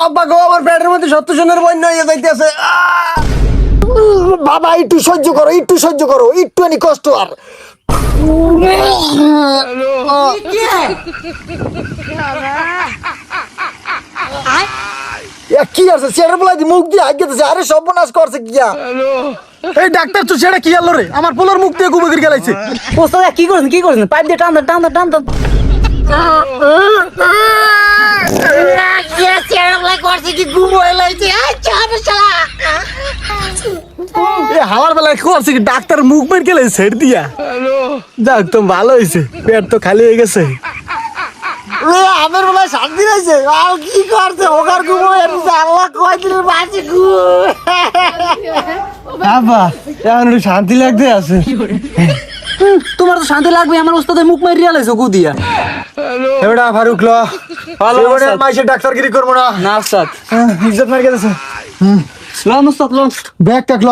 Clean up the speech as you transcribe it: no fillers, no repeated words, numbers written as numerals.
আব্বা গো, আমার পেটের মধ্যে 70 জনের বন্যা হয়ে যাইতেছে। বাবা একটু সহ্য করো, একটু সহ্য করো, একটুখানি কষ্ট আর। কি আছে চেয়ারের বলাই মুখ দিয়ে হাত গেছে, আরে সর্বনাশ করছে কিয়া। এই ডাক্তার তো সেটা কি আলো রে, আমার পোলার মুখ দিয়ে গুবে গিয়ে গেলাইছে। ওস্তাদ কি করছেন পাইপ দিয়ে টান টান হাওয়ার বেলায় করছে কি ডাক্তার মুখ বের গেলে ছেড় দিয়া। যাক তো ভালো হয়েছে, পেট তো খালি হয়ে গেছে। আমার বেলায় শান্তি রয়েছে, আর কি করছে ওকার ঘুমো আল্লাহ কয়দিনের বাঁচি ঘু। আব্বা এখন একটু শান্তি লাগতে আছে। তোমার তো শান্তি লাগবে, আমার ওস্তাদের মুখ মারি আলাইছো গু দিয়া। এবারে ফারুক ল ভালো মাইসে ডাক্তারগিরি করবো না। না ওস্তাদ, ইজ্জত মার গেছে। লন ওস্তাদ লন। ব্যাগ টাক ল